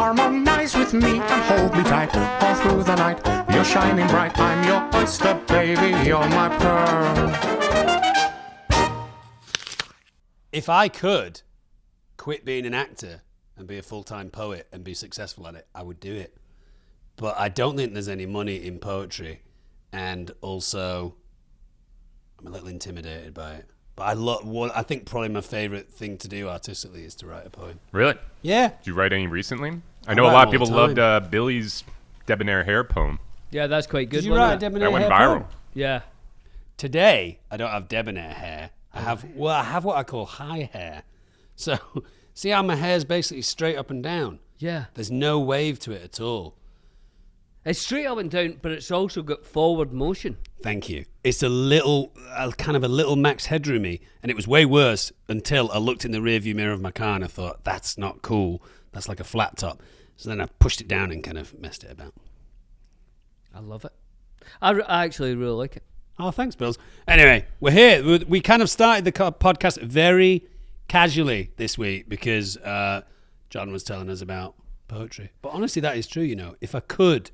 Harmonize with me and hold me tight all through the night. You're shining bright. I'm your oyster, baby. You're my pearl. If I could quit being an actor and be a full-time poet and be successful at it, I would do it. But I don't think there's any money in poetry, and also I'm a little intimidated by it. But I think probably my favourite thing to do artistically is to write a poem. Really? Yeah. Did you write any recently? I know a lot of people loved Billy's Debonair Hair poem. Yeah, that's quite good. Did you write a debonair hair That went viral. poem? Yeah. Today, I don't have debonair hair. I have what I call high hair. So, see how my hair's basically straight up and down? Yeah. There's no wave to it at all. It's straight up and down, but it's also got forward motion. Thank you. It's a little Max Headroomy, and it was way worse until I looked in the rearview mirror of my car and I thought, that's not cool. That's like a flat top. So then I pushed it down and kind of messed it about. I love it. I actually really like it. Oh, thanks, Bills. Anyway, we're here. We kind of started the podcast very casually this week because John was telling us about poetry. But honestly, that is true, you know. If I could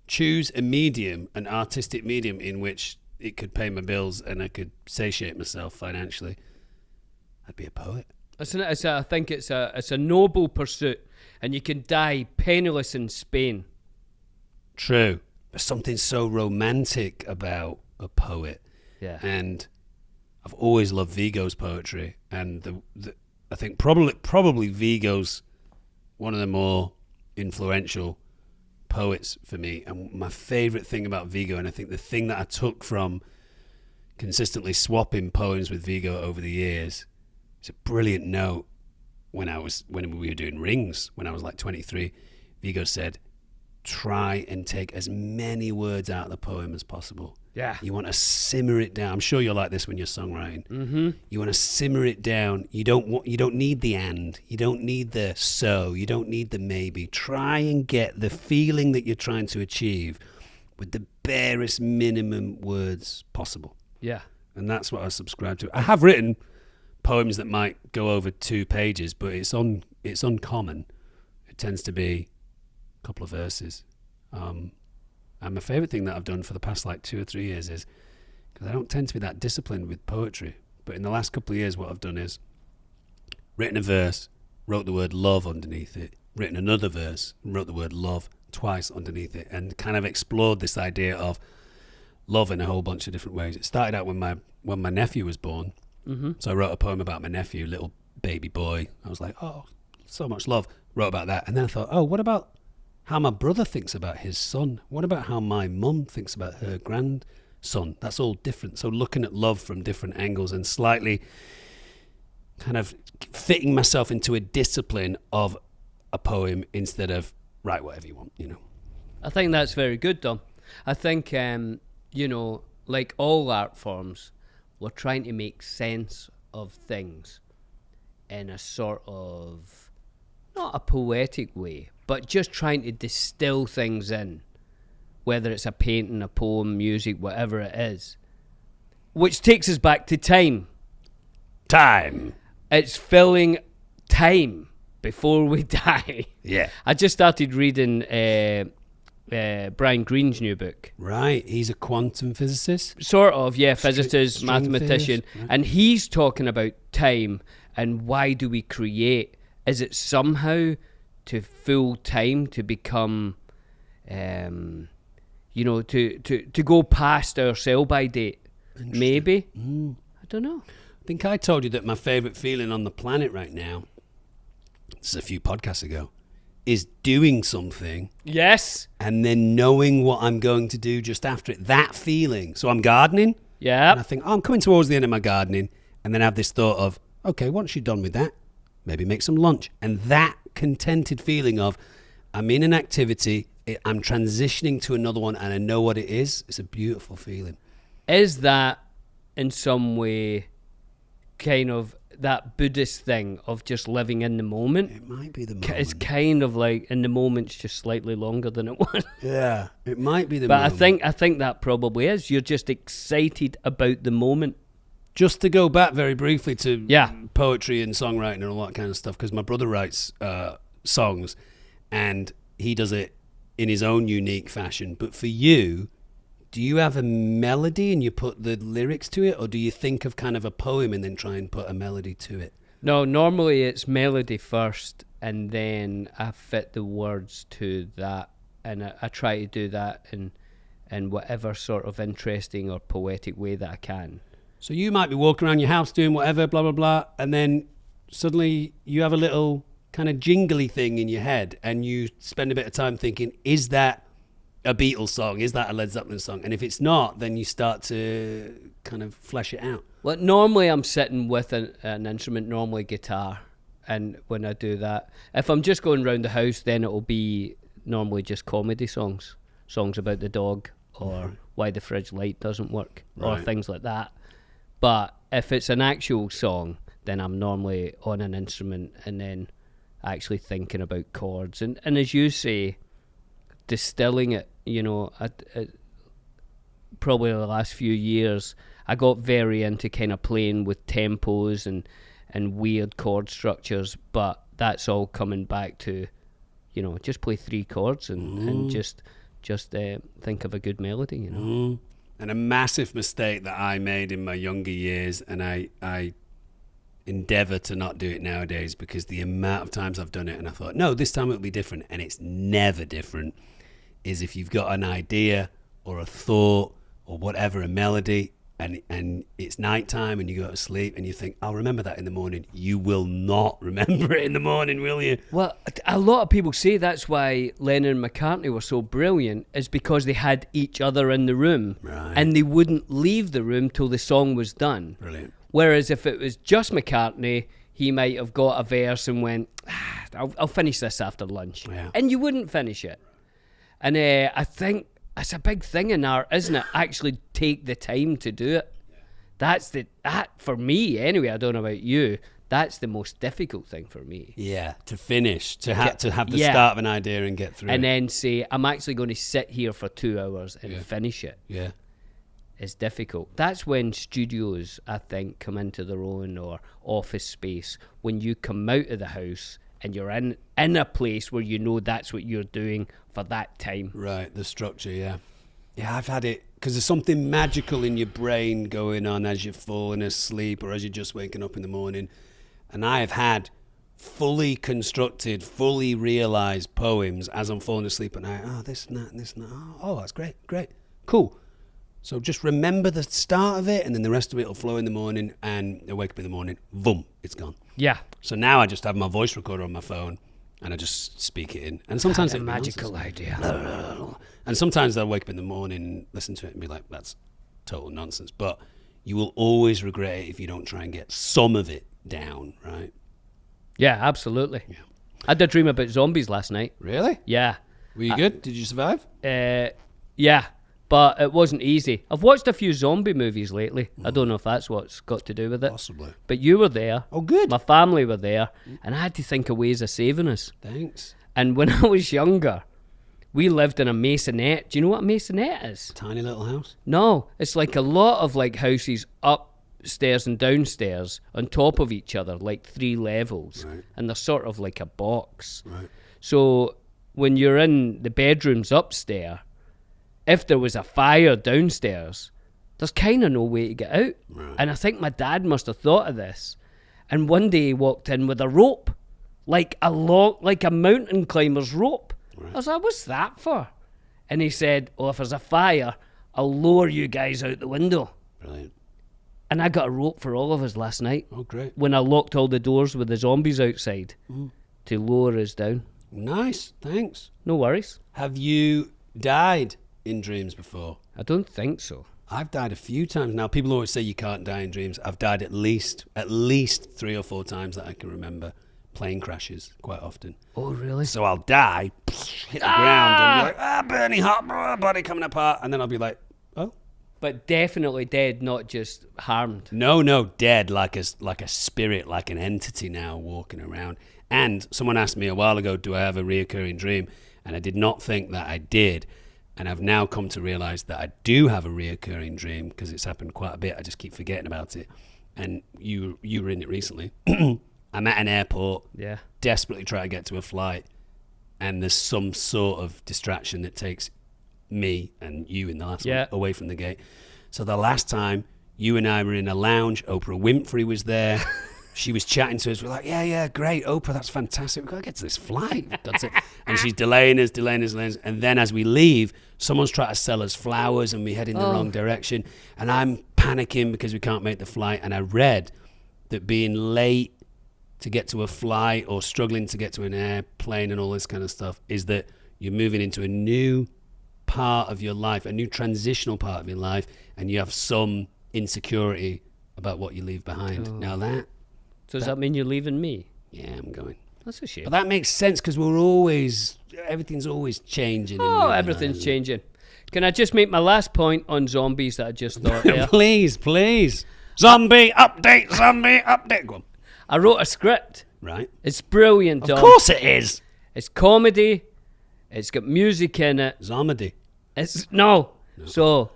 choose a medium, an artistic medium in which it could pay my bills and I could satiate myself financially, I'd be a poet. I think it's a noble pursuit, and you can die penniless in Spain. True. There's something so romantic about a poet. Yeah. And I've always loved Vigo's poetry, and I think probably Vigo's one of the more influential poets for me. And my favorite thing about Vigo, and I think the thing that I took from consistently swapping poems with Vigo over the years, it's a brilliant note when we were doing Rings when I was like 23. Vigo said, try and take as many words out of the poem as possible. Yeah. You want to simmer it down. I'm sure you're like this when you're songwriting. Mm-hmm. You want to simmer it down. You don't need the and. You don't need the so. You don't need the maybe. Try and get the feeling that you're trying to achieve with the barest minimum words possible. Yeah. And that's what I subscribe to. I have written poems that might go over 2 pages, but it's uncommon. It tends to be a couple of verses. And my favourite thing that I've done for the past like 2 or 3 years is, because I don't tend to be that disciplined with poetry, but in the last couple of years what I've done is written a verse, wrote the word love underneath it, written another verse, and wrote the word love twice underneath it, and kind of explored this idea of love in a whole bunch of different ways. It started out when my nephew was born. Mm-hmm. So I wrote a poem about my nephew, little baby boy. I was like, oh, so much love. Wrote about that. And then I thought, oh, what about how my brother thinks about his son? What about how my mum thinks about her grandson? That's all different. So looking at love from different angles and slightly kind of fitting myself into a discipline of a poem instead of write whatever you want, you know. I think that's very good, Dom. I think, like all art forms, we're trying to make sense of things in a sort of, not a poetic way, but just trying to distill things in, whether it's a painting, a poem, music, whatever it is. Which takes us back to time. Time. It's filling time before we die. Yeah. I just started reading Brian Greene's new book. Right. He's a quantum physicist. Sort of, yeah, physicist, String mathematician. theorist, right. And he's talking about time and why do we create? Is it somehow to full time to become, to go past our sell-by date? Maybe. I don't know. I think I told you that my favourite feeling on the planet right now, this is a few podcasts ago, is doing something. Yes. And then knowing what I'm going to do just after it. That feeling. So I'm gardening. Yeah. And I think, I'm coming towards the end of my gardening. And then I have this thought of, okay, once you're done with that, maybe make some lunch. And that contented feeling of, I'm in an activity, I'm transitioning to another one, and I know what it is. It's a beautiful feeling. Is that in some way kind of that Buddhist thing of just living in the moment? It might be the moment. It's kind of like in the moment's just slightly longer than it was. Yeah, it might be the moment. But I think that probably is. You're just excited about the moment. Just to go back very briefly to poetry and songwriting and all that kind of stuff, because my brother writes songs, and he does it in his own unique fashion. But for you, do you have a melody and you put the lyrics to it, or do you think of kind of a poem and then try and put a melody to it? No, normally it's melody first, and then I fit the words to that, and I try to do that in whatever sort of interesting or poetic way that I can. So you might be walking around your house doing whatever, blah, blah, blah, and then suddenly you have a little kind of jingly thing in your head, and you spend a bit of time thinking, is that a Beatles song? Is that a Led Zeppelin song? And if it's not, then you start to kind of flesh it out. Well, normally I'm sitting with an instrument, normally guitar, and when I do that, if I'm just going around the house, then it'll be normally just comedy songs about the dog, or why the fridge light doesn't work, or things like that. But if it's an actual song, then I'm normally on an instrument and then actually thinking about chords. And as you say, distilling it, probably the last few years, I got very into kind of playing with tempos and weird chord structures, but that's all coming back to, just play 3 chords and just think of a good melody, And a massive mistake that I made in my younger years, and I endeavour to not do it nowadays, because the amount of times I've done it and I thought, no, this time it'll be different, and it's never different, is if you've got an idea or a thought or whatever, a melody, and it's nighttime and you go to sleep and you think, I'll remember that in the morning. You will not remember it in the morning, will you? Well, a lot of people say that's why Lennon and McCartney were so brilliant, is because they had each other in the room, and they wouldn't leave the room till the song was done. Brilliant. Whereas if it was just McCartney, he might have got a verse and went, I'll finish this after lunch. Yeah. And you wouldn't finish it. And I think it's a big thing in art, isn't it? Actually take the time to do it. That for me anyway, I don't know about you, that's the most difficult thing for me. Yeah, to finish, to have the start of an idea and get through and it. then say, I'm actually going to sit here for 2 hours and finish it. Yeah. It's difficult. That's when studios, I think, come into their own, or office space, when you come out of the house and you're in a place where that's what you're doing for that time. Right, the structure, yeah. Yeah, I've had it, because there's something magical in your brain going on as you're falling asleep or as you're just waking up in the morning. And I have had fully constructed, fully realised poems as I'm falling asleep at night. Oh, this and that and this and that. Oh, that's great, cool. So just remember the start of it, and then the rest of it will flow in the morning, and I wake up in the morning, boom, it's gone. Yeah. So now I just have my voice recorder on my phone, and I just speak it in. And sometimes That's a magical idea. And sometimes I'll wake up in the morning, listen to it, and be like, that's total nonsense. But you will always regret it if you don't try and get some of it down, right? Yeah, absolutely. Yeah. I did dream about zombies last night. Really? Yeah. Were you good? Did you survive? Yeah. But it wasn't easy. I've watched a few zombie movies lately. I don't know if that's what's got to do with it. Possibly. But you were there. Oh, good. My family were there. And I had to think of ways of saving us. Thanks. And when I was younger, we lived in a maisonette. Do you know what a maisonette is? Tiny little house? No. It's like a lot of like houses upstairs and downstairs on top of each other, like 3 levels. Right. And they're sort of like a box. Right. So when you're in the bedrooms upstairs, if there was a fire downstairs, there's kind of no way to get out. Right. And I think my dad must have thought of this. And one day he walked in with a rope, like a mountain climber's rope. Right. I was like, what's that for? And he said, if there's a fire, I'll lower you guys out the window. Brilliant. And I got a rope for all of us last night. Oh, great. When I locked all the doors with the zombies outside to lower us down. Nice, thanks. No worries. Have you died in dreams before? I don't think so. I've died a few times. Now, people always say you can't die in dreams. I've died at least 3 or 4 times that I can remember. Plane crashes quite often. Oh, really? So I'll die, hit the ground, and be like, burning hot, body coming apart. And then I'll be like, oh. But definitely dead, not just harmed. No, dead, like a spirit, like an entity now walking around. And someone asked me a while ago, do I have a reoccurring dream? And I did not think that I did. And I've now come to realize that I do have a reoccurring dream, because it's happened quite a bit. I just keep forgetting about it. And you were in it recently. I'm at an airport, Yeah. desperately trying to get to a flight, and there's some sort of distraction that takes me and you in the last one away from the gate. So the last time you and I were in a lounge, Oprah Winfrey was there. She was chatting to us. We're like, yeah, great, Oprah, that's fantastic. We've got to get to this flight. That's it. And she's delaying us. And then as we leave, someone's trying to sell us flowers and we head in the wrong direction. And I'm panicking because we can't make the flight. And I read that being late to get to a flight or struggling to get to an airplane and all this kind of stuff is that you're moving into a new part of your life, a new transitional part of your life, and you have some insecurity about what you leave behind. Now that... Does that mean you're leaving me? Yeah, I'm going. That's a shame. But that makes sense because everything's always changing. Oh, everything's changing. Can I just make my last point on zombies that I just thought there? Please. Zombie update. Go on. I wrote a script. Right. It's brilliant, Dom. Of course it is. It's comedy. It's got music in it. Zomedy. No. So,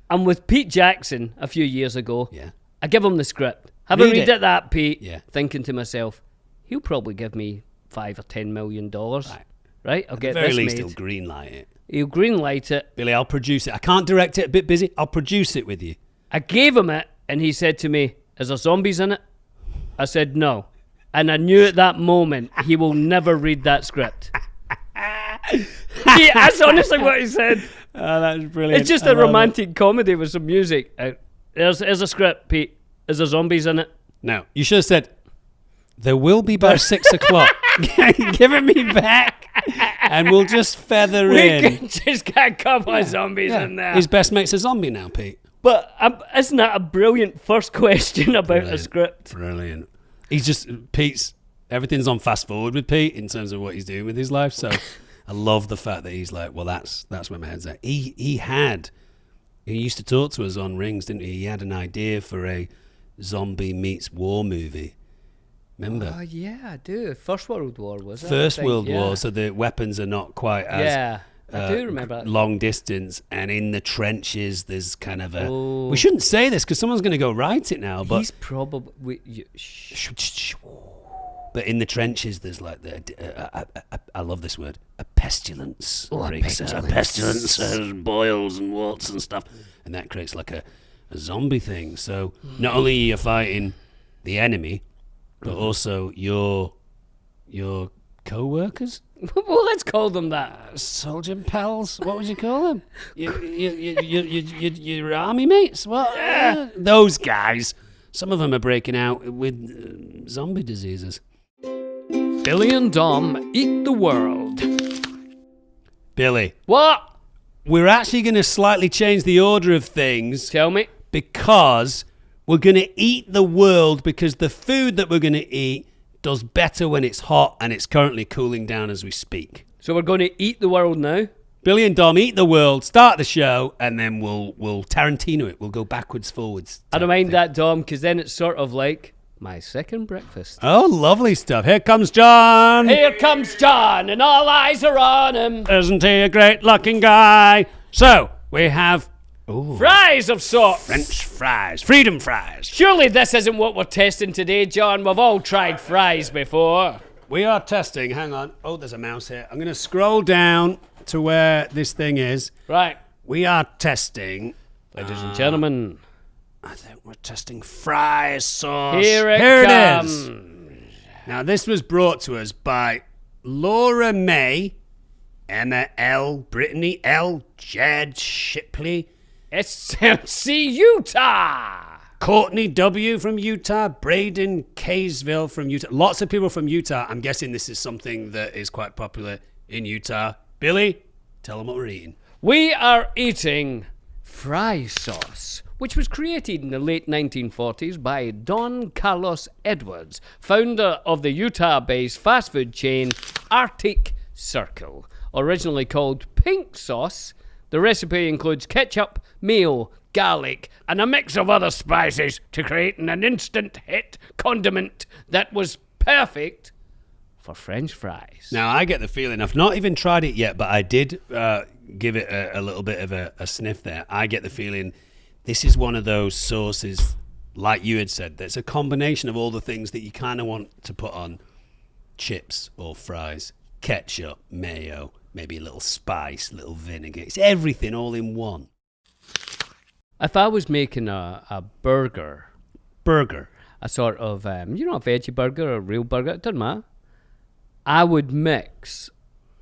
I'm with Pete Jackson a few years ago. Yeah. I give him the script. Have a read it. that, Pete. Yeah. Thinking to myself, he'll probably give me $5 or $10 million. Right? I'll At get the very this least, made. he'll greenlight it. He'll greenlight it. Billy, I'll produce it. I can't direct it. A bit busy. I'll produce it with you. I gave him it, and he said to me, "Is there zombies in it?" I said no. And I knew at that moment he will never read that script. That's honestly what he said. Oh, that's brilliant. It's just a romantic comedy with some music. There's a script, Pete. Is there zombies in it? No, you should have said, there will be by 6 o'clock. Give it me back, and we'll just feather in. Just got a couple of zombies in there. His best mate's a zombie now, Pete. But isn't that a brilliant first question about a script? Brilliant. Everything's on fast forward with Pete in terms of what he's doing with his life. So I love the fact that he's like, well, that's where my head's at. He used to talk to us on Rings, didn't he? He had an idea for a zombie meets war movie. Remember? Oh, yeah, I do. First World War, was it? First World War, so the weapons are not quite as I do remember that. long distance, and in the trenches there's kind of a... We shouldn't say this because someone's going to go write it now, but... He's probably... But in the trenches there's like I love this word, a pestilence. Oh, a pestilence. A pestilence, boils and warts and stuff, and that creates like a zombie thing. So not only are you fighting the enemy, but also your co-workers. Well, let's call them that. Soldier pals. What would you call them? Your army mates. What? Those guys. Some of them are breaking out with zombie diseases. Billy and Dom eat the world. Billy, What? we're actually going to slightly change the order of things Tell me. because we're going to eat the world because the food that we're going to eat does better when it's hot, and it's currently cooling down as we speak. So we're going to eat the world now? Billy and Dom eat the world, start the show, and then we'll Tarantino it. We'll go backwards, forwards. I don't mind that, Dom, because then it's sort of like my second breakfast. Oh, lovely stuff. Here comes John. Here comes John, and all eyes are on him. Isn't he a great-looking guy? So, we have Fries of sorts. French fries, freedom fries. Surely this isn't what we're testing today, John. We've all tried fries before. We are testing, hang on. Oh, there's a mouse here. I'm going to scroll down to where this thing is. Right. We are testing... Ladies and gentlemen. I think we're testing fry sauce. Here it is. comes. Now, this was brought to us by Laura May, Emma L, Brittany L, Jed Shipley, SMC Utah. Courtney W from Utah, Braden Kaysville from Utah. Lots of people from Utah. I'm guessing this is something that is quite popular in Utah. Billy, tell them what we're eating. We are eating fry sauce, which was created in the late 1940s by Don Carlos Edwards, founder of the Utah-based fast food chain Arctic Circle. Originally called pink sauce, the recipe includes ketchup, mayo, garlic, and a mix of other spices to create an instant hit condiment that was perfect for French fries. Now, I get the feeling, I've not even tried it yet, but I did give it a little bit of a sniff there. I get the feeling this is one of those sauces like you had said, that's a combination of all the things that you kind of want to put on chips or fries. Ketchup, mayo, maybe a little spice, a little vinegar. It's everything all in one. If I was making a burger, a sort of, a veggie burger or a real burger, it doesn't matter. I would mix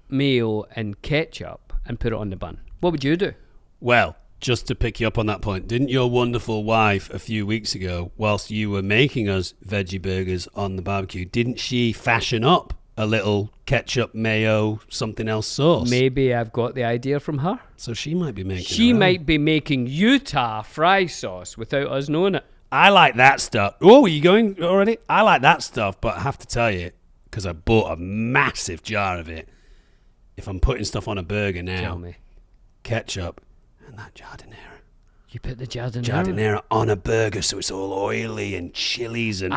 mayo and ketchup and put it on the bun. What would you do? Well, just to pick you up on that point, didn't your wonderful wife a few weeks ago, whilst you were making us veggie burgers on the barbecue, didn't she fashion up a little ketchup, mayo, something else sauce? Maybe I've got the idea from her. So she might be making She her own. might be making Utah fry sauce without us knowing it. I like that stuff. Oh, are you going already? I like that stuff, but I have to tell you, because I bought a massive jar of it, if I'm putting stuff on a burger now, Tell me. ketchup and that giardiniera. You put the giardiniera? Giardiniera on a burger, so it's all oily and chilies and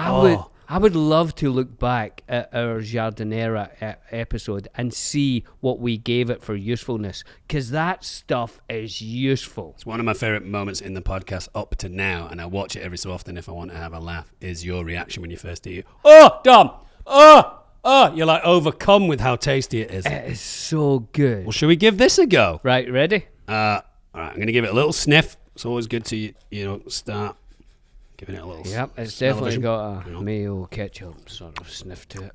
I would love to look back at our giardiniera episode and see what we gave it for usefulness, because that stuff is useful. It's one of my favourite moments in the podcast up to now, and I watch it every so often if I want to have a laugh, is your reaction when you first eat it. Oh, Dom! Oh, you're like overcome with how tasty it is. It is so good. Well, should we give this a go? Right, ready? All right, I'm going to give it a little sniff. It's always good to, start giving it a little Yep, it's smell-o-vision. definitely got a mayo ketchup sort of sniff to it.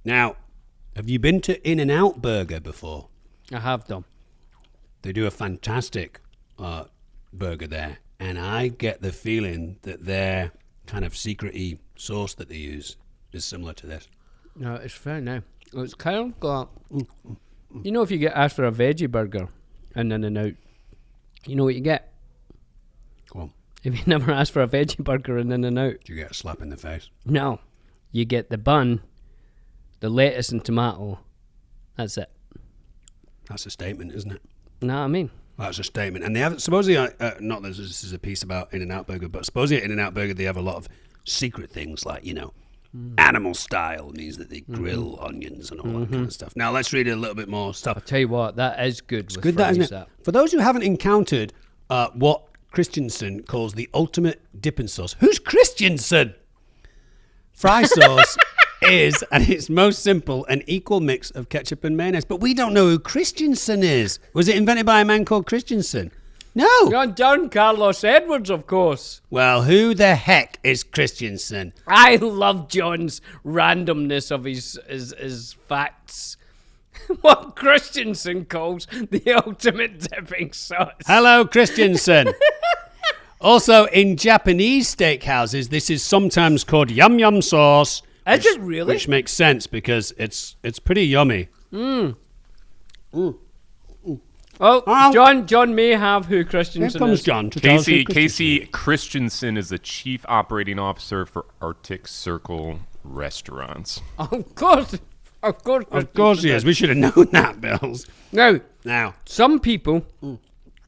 Now, have you been to In-N-Out Burger before? I have done. They do a fantastic burger there, and I get the feeling that their kind of secret-y sauce that they use is similar to this. No, it's fair now. It's kind of got... You know, if you get asked for a veggie burger and In-N-Out, you know what you get? Go on. If you never asked for a veggie burger and In-N-Out, Do you get a slap in the face? no. You get the bun, the lettuce and tomato. That's it. That's a statement, isn't it? Know what I mean? That's a statement. And they have, supposedly, not that this is a piece about In-N-Out Burger, but supposedly at In-N-Out Burger they have a lot of secret things like, animal style means that they grill onions and all that kind of stuff. Now let's read a little bit more stuff. I'll tell you what, that is good. It's Good, that, isn't it? For those who haven't encountered what Christensen calls the ultimate dipping sauce. Who's Christensen? Fry sauce is, at its most simple, an equal mix of ketchup and mayonnaise. But we don't know who Christensen is. Was it invented by a man called Christensen? No. John Carlos Edwards, of course. Well, who the heck is Christensen? I love John's randomness of his facts. What Christensen calls the ultimate dipping sauce. Hello, Christensen. Also, in Japanese steakhouses, this is sometimes called yum yum sauce. Is it really? Which makes sense because it's pretty yummy. Oh, John may have who Christensen Here comes is. John to tell us who Casey Christensen Christensen is the chief operating officer for Arctic Circle Restaurants. Of course. is. Of course he is. We should have known that, Bills. Now, some people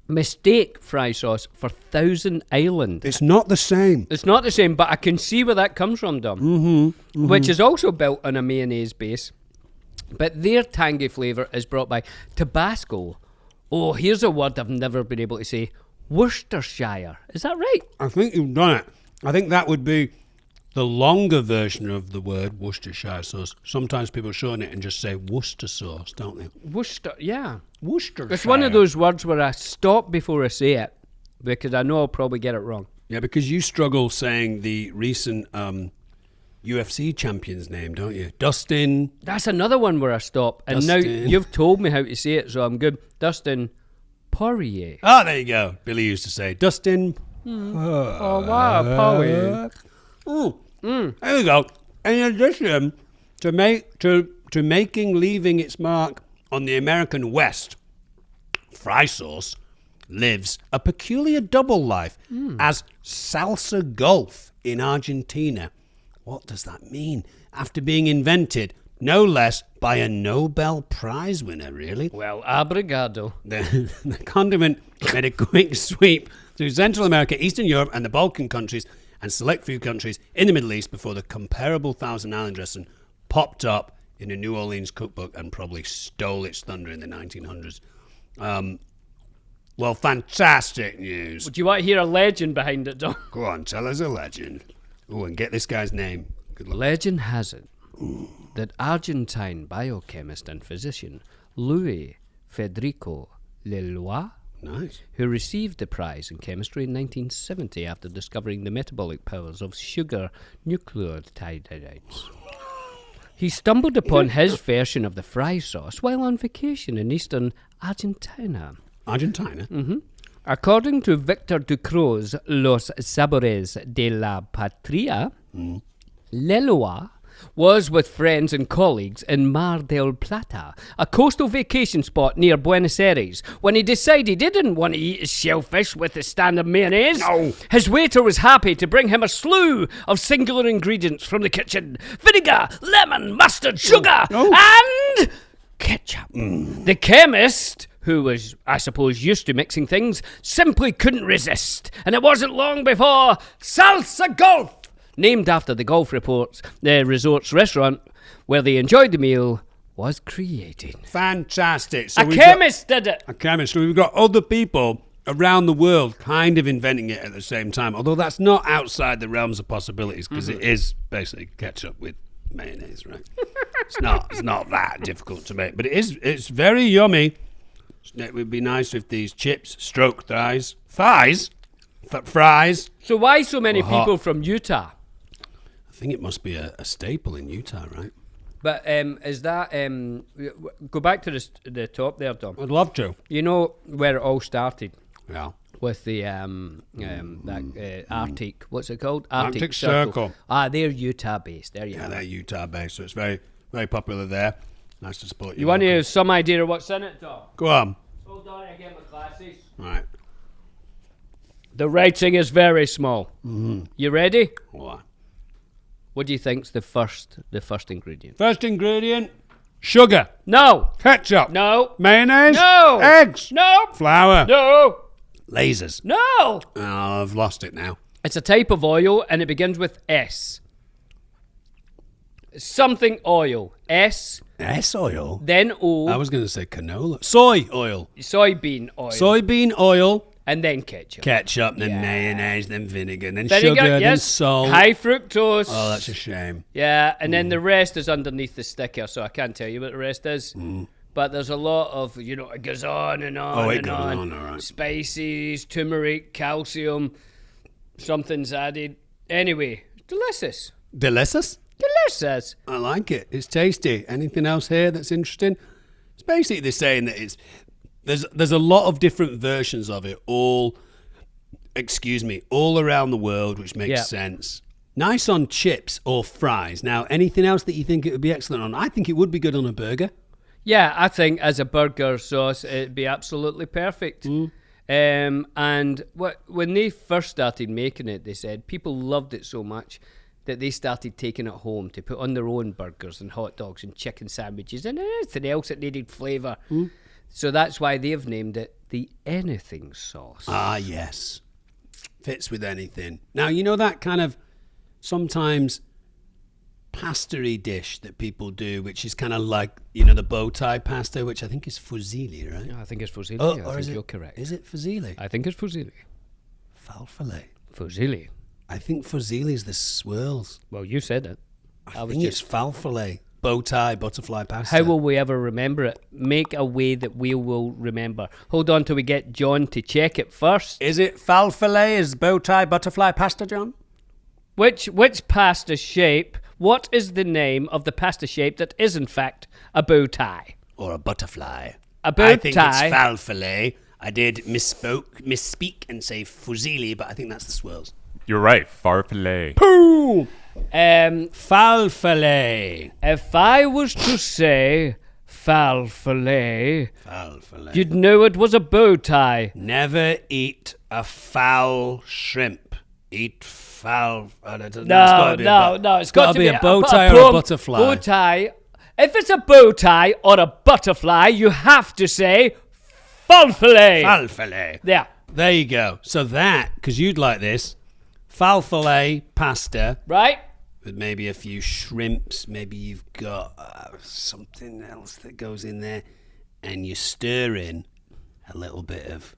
mistake fry sauce for Thousand Island. It's not the same. It's not the same, but I can see where that comes from, Dom. Which is also built on a mayonnaise base. But their tangy flavour is brought by Tabasco. Oh, here's a word I've never been able to say. Worcestershire. Is that right? I think you've done it. I think that would be the longer version of the word Worcestershire sauce. Sometimes people shorten it and just say Worcester sauce, don't they? Worcester, yeah. Worcestershire. It's one of those words where I stop before I say it because I know I'll probably get it wrong. Yeah, because you struggle saying the recent UFC champion's name, don't you? Dustin. That's another one where I stop. And now Dustin. you've told me how to say it, so I'm good. Dustin Poirier. Oh, there you go. Billy used to say Dustin. Oh, wow, Poirier. There you go. In addition to making leaving its mark on the American West, fry sauce lives a peculiar double life as salsa golf in Argentina. What does that mean? After being invented, no less, by a Nobel Prize winner, really. Well, abrigado. The condiment made a quick sweep through Central America, Eastern Europe, and the Balkan countries, and select few countries in the Middle East before the comparable Thousand Island dressing popped up in a New Orleans cookbook and probably stole its thunder in the 1900s. Well, fantastic news. Do you want to hear a legend behind it, Dom? Go on, tell us a legend. Oh, and get this guy's name. Good luck. Legend has it that Argentine biochemist and physician Louis Federico Leloir, Nice. who received the prize in chemistry in 1970 after discovering the metabolic powers of sugar nucleotides. He stumbled upon his version of the fry sauce while on vacation in eastern Argentina. Argentina? According to Victor Ducrot's Los Sabores de la Patria, Leloir was with friends and colleagues in Mar del Plata, a coastal vacation spot near Buenos Aires, when he decided he didn't want to eat his shellfish with the standard mayonnaise. No. His waiter was happy to bring him a slew of singular ingredients from the kitchen: vinegar, lemon, mustard, sugar, and ketchup. The chemist, who was, I suppose, used to mixing things, simply couldn't resist. And it wasn't long before Salsa Golf, named after the golf resort's restaurant where they enjoyed the meal, was created. Fantastic. So A chemist did it. A chemist. So we've got other people around the world kind of inventing it at the same time, although that's not outside the realms of possibilities because it is basically ketchup with mayonnaise, right? It's not that difficult to make, but it's very yummy. It would be nice if these chips, stroke fries. So why so many Hot. people from Utah? I think it must be a staple in Utah, right? But is that go back to the top there, Dom? I'd love to. You know where it all started Yeah. with the Arctic. What's it called? Arctic Circle. They're Utah based. There you Yeah, have they're it. Utah based, so it's very, very popular there. Nice to support you. You want to local. have some idea of what's in it, Dom? Go on. Hold on, I get my glasses. Right. The writing is very small. You ready? What? What do you think's the first ingredient? First ingredient: sugar, No. ketchup, No. mayonnaise, No. eggs, No. flour, No. lasers. No. Oh, I've lost it now. It's a type of oil and it begins with S. Something oil. S, S oil. then O. I was going to say canola. Soy oil. Soybean oil. Soybean oil, And then ketchup. ketchup, then Yeah. mayonnaise, then vinegar, then Vinegar, sugar, then yes. salt. High fructose. Oh, that's a shame. Yeah, and then the rest is underneath the sticker, so I can't tell you what the rest is. But there's a lot of, it goes on and on Oh, it and goes on. on, all right. Spices, turmeric, calcium, something's added. Anyway, delicious. Delicious. Delicious. I like it. It's tasty. Anything else here that's interesting? It's basically they're saying that there's a lot of different versions of it, all around the world, which makes Yeah. sense. Nice on chips or fries. Now, anything else that you think it would be excellent on? I think it would be good on a burger. Yeah, I think as a burger sauce, it'd be absolutely perfect. And when they first started making it, they said people loved it so much that they started taking it home to put on their own burgers and hot dogs and chicken sandwiches and anything else that needed flavour. So that's why they've named it the anything sauce. Ah, yes. Fits with anything. Now, you know that kind of sometimes pasta-y dish that people do, which is kind of like, the bow tie pasta, which I think is fusilli, right? I think it's fusilli. Oh, I or think is it, you're correct. Is it fusilli? I think it's fusilli. Falfalet. Fusilli. I think fusilli is the swirls. Well, you said it. I think it's falfalet. Bow tie, butterfly pasta. How will we ever remember it? Make a way that we will remember. Hold on till we get John to check it first. Is it falfalet? Is bow tie, butterfly pasta, John? Which pasta shape? What is the name of the pasta shape that is in fact a bow tie? Or a butterfly? A bow I think tie. it's falfalet. I did misspeak and say fusilli, but I think that's the swirls. You're right. Farfalle. Boom! Falfalet. If I was to say falfalet, you'd know it was a bow tie. Never eat a foul shrimp. Eat foul. No, it's got to be a bow tie or a butterfly. Bow tie. If it's a bow tie or a butterfly, you have to say falfalet. Falfalet. Yeah. There you go. So that, because you'd like this, falfalet pasta, Right? with maybe a few shrimps. Maybe you've got something else that goes in there, and you stir in a little bit of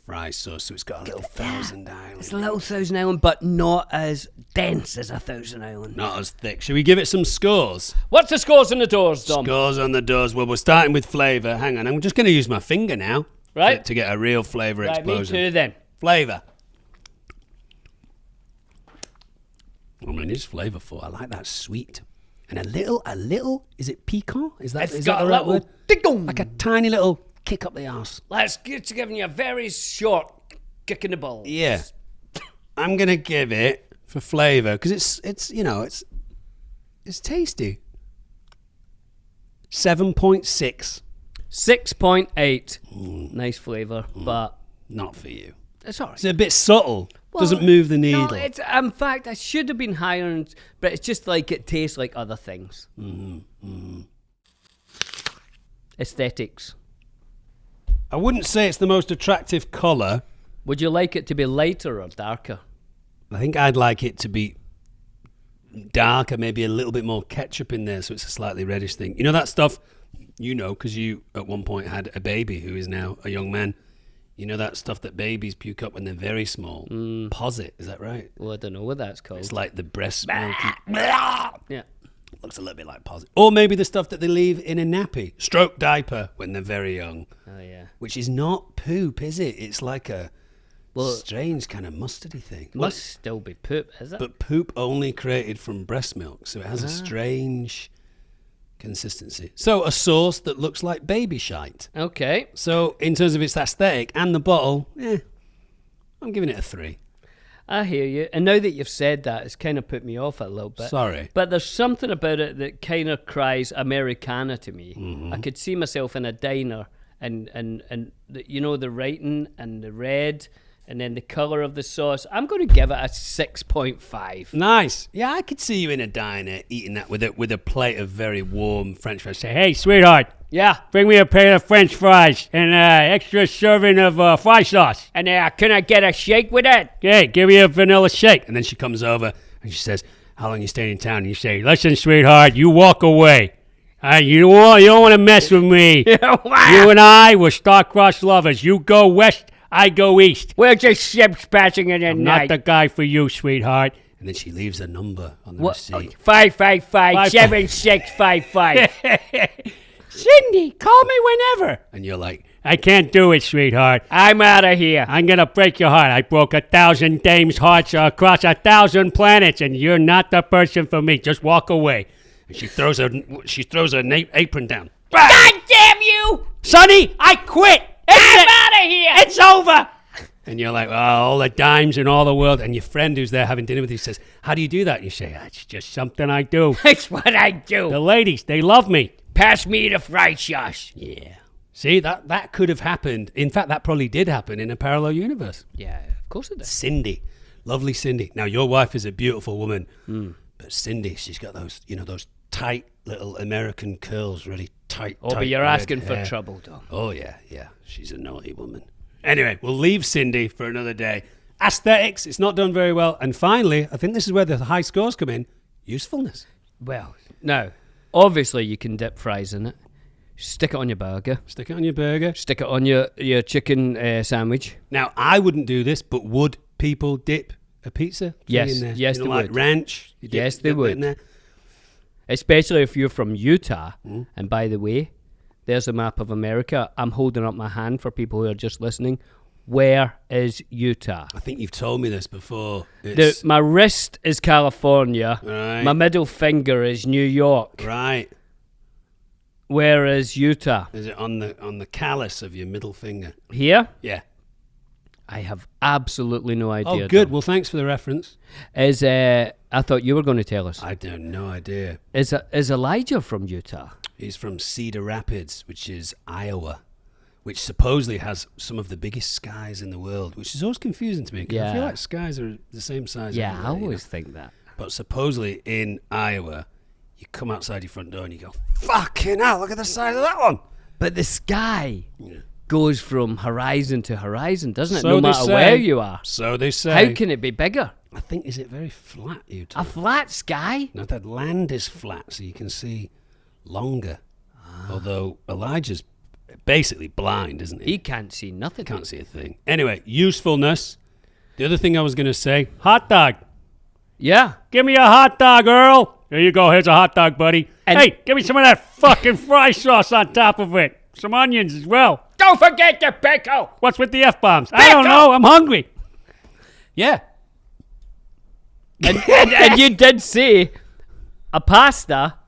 fry sauce, so it's got a little Thousand Island. It's a little Thousand Island, but not as dense as a Thousand Island. Not as thick. Should we give it some scores? What's the scores on the doors, Dom? Scores on the doors. Well, we're starting with flavour. Hang on, I'm just going to use my finger now. Right. To get a real flavour Right, explosion. me too then. Flavour. I mean, it's flavourful. I like that sweet. And a little, is it piquant? Is that It's is got that a the right little word? ding-dong. Like a tiny little kick up the arse. It's giving you a very short kick in the balls. Yeah. I'm going to give it, for flavour, because it's it's tasty. 7.6. 6.8. Nice flavour, but Not for you. it's all right. It's a bit subtle. Doesn't move the needle. No, it's, in fact, I should have been higher, but it's just like it tastes like other things. Aesthetics. I wouldn't say it's the most attractive colour. Would you like it to be lighter or darker? I think I'd like it to be darker, maybe a little bit more ketchup in there, so it's a slightly reddish thing. You know that stuff, because you at one point had a baby who is now a young man. You know that stuff that babies puke up when they're very small? Posset, is that right? Well, I don't know what that's called. It's like the breast milk. Yeah. Looks a little bit like posset. Or maybe the stuff that they leave in a nappy, stroke diaper, when they're very young. Oh, yeah. Which is not poop, is it? It's like a Well, strange kind of mustardy thing. Must still be poop, is it? But poop only created from breast milk, so it has a strange consistency. So a sauce that looks like baby shite. Okay. So in terms of its aesthetic and the bottle, I'm giving it a 3. I hear you. And now that you've said that, it's kind of put me off a little bit. Sorry. But there's something about it that kind of cries Americana to me. Mm-hmm. I could see myself in a diner and the writing and the red and then the colour of the sauce. I'm going to give it a 6.5. Nice. Yeah, I could see you in a diner eating that with a plate of very warm French fries. Say, hey, sweetheart, Yeah. bring me a plate of French fries and extra serving of fry sauce. And can I get a shake with it? Okay, give me a vanilla shake. And then she comes over and she says, how long you staying in town? And you say, listen, sweetheart, you walk away. You don't want to mess with me. You and I, we're star-crossed lovers. You go west, I go east. We're just ships passing in the I'm night. not the guy for you, sweetheart. And then she leaves a number on the receipt. 555-7655. Cindy, call me whenever. And you're like, I can't do it, sweetheart. I'm out of here. I'm going to break your heart. I broke 1,000 dames' hearts across 1,000 planets, and you're not the person for me. Just walk away. And she throws her apron down. God damn you! Sonny, I quit. I'm out of here! It's over. And you're like, oh, all the dimes in all the world. And your friend who's there having dinner with you says, how do you do that? And you say, it's just something I do. It's what I do. The ladies, they love me. Pass me the fried sauce. Yeah. See, that could have happened. In fact, that probably did happen in a parallel universe. Yeah, of course it does. Cindy. Lovely Cindy. Now, your wife is a beautiful woman. But Cindy, she's got those tight little American curls, really tight. Oh, but you're red asking for hair. trouble, Dom. Oh, yeah. She's a naughty woman. Anyway, we'll leave Cindy for another day. Aesthetics, it's not done very well. And finally, I think this is where the high scores come in. Usefulness. Well, now, obviously you can dip fries in it. Stick it on your burger. Stick it on your burger. Stick it on your chicken sandwich. Now, I wouldn't do this, but would people dip a pizza? Yes, in there? yes, you know, they like would. ranch? You Yes, they dip it would. in there? Especially if you're from Utah. And by the way, there's a map of America. I'm holding up my hand for people who are just listening. Where is Utah? I think you've told me this before. It's, My wrist is California. Right. My middle finger is New York. right. Where is Utah? Is it on the callus of your middle finger? Here? Yeah. I have absolutely no idea. Oh, good. Tom. Well, thanks for the reference. I thought you were going to tell us. I have no idea. Is Elijah from Utah? He's from Cedar Rapids, which is Iowa, which supposedly has some of the biggest skies in the world, which is always confusing to me. 'Cause I feel Yeah. like skies are the same size. Yeah, I everywhere, you know. always think that. But supposedly in Iowa, you come outside your front door and you go, fucking hell, look at the size of that one. But the sky, goes from horizon to horizon, doesn't it? So No they matter say. where you are. So they say. How can it be bigger? I think, is it very flat, you two? A flat sky? No, that land is flat, so you can see longer. Although Elijah's basically blind, isn't he? He can't see nothing. Can't see a thing. Anyway, usefulness. The other thing I was going to say, hot dog. Yeah. Give me a hot dog, Earl. Here you go. Here's a hot dog, buddy. And- hey, give me some of that fucking fry sauce on top of it. Some onions as well. Don't forget the pickle. What's with the F-bombs? I don't know. I'm hungry. Yeah. And you did say a pasta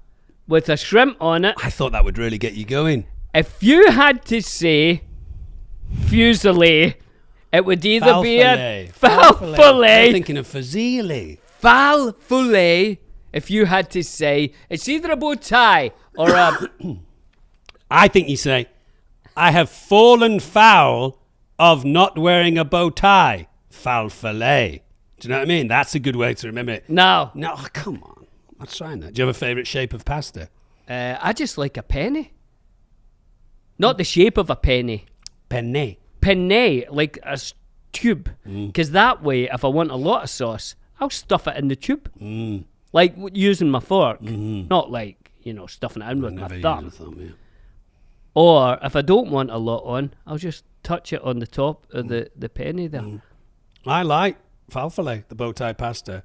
with a shrimp on it. I thought that would really get you going. If you had to say fusilli, it would either be a I'm falafel, thinking of fusilli. falafel. If you had to say, it's either a bow tie or a... I think you say, I have fallen foul of not wearing a bow tie. Falafel. Do you know what I mean? That's a good way to remember it. No. No, come on. I'm trying that. Do you have a favourite shape of pasta? I just like a penny. Not the shape of a penny. Penne. Penne, like a tube. Because that way, if I want a lot of sauce, I'll stuff it in the tube. Like using my fork. Not like, stuffing it in with my thumb. Yeah. Or if I don't want a lot on, I'll just touch it on the top of the penny there. I like falafel, the bow tie pasta,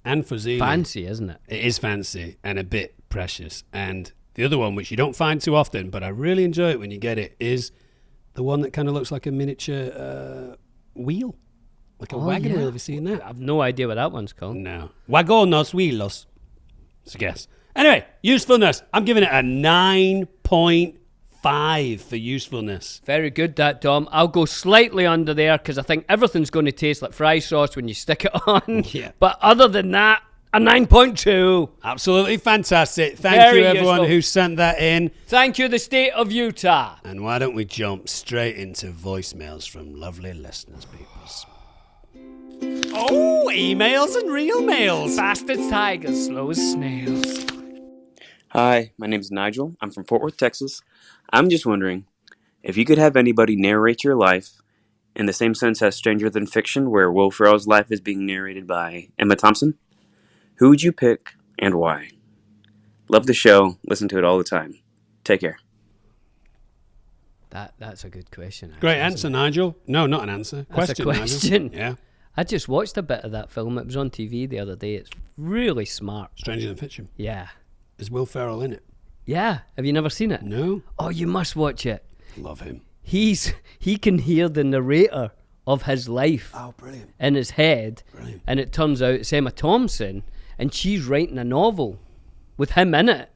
and fusilli. Fancy, isn't it? It is fancy and a bit precious. And the other one, which you don't find too often, but I really enjoy it when you get it, is the one that kind of looks like a miniature wheel. Like a wagon wheel. Have you seen that? I've no idea what that one's called. No. Wagonos wheelos. It's a guess. Anyway, usefulness. I'm giving it a 9.5 for usefulness. Very good, that, Dom. I'll go slightly under there because I think everything's going to taste like fry sauce when you stick it on. Yeah. But other than that, a 9.2. Absolutely fantastic. Thank Very you, everyone useful. who sent that in. Thank you, the state of Utah. And why don't we jump straight into voicemails from lovely listeners, peoples? Oh, emails and real mails. Fast as tigers, slow as snails. Hi, my name's Nigel. I'm from Fort Worth, Texas. I'm just wondering, if you could have anybody narrate your life in the same sense as Stranger Than Fiction, where Will Ferrell's life is being narrated by Emma Thompson, who would you pick and why? Love the show. Listen to it all the time. Take care. That's a good question. Actually, Great isn't answer, it? Nigel. No, not an answer. That's a question. Nigel. Yeah. I just watched a bit of that film. It was on TV the other day. It's really smart. Stranger Than Fiction. Yeah. Is Will Ferrell in it? Yeah. Have you never seen it? No. Oh, you must watch it. Love him. He can hear the narrator of his life Oh, brilliant. in his head. Brilliant. And it turns out it's Emma Thompson, and she's writing a novel with him in it.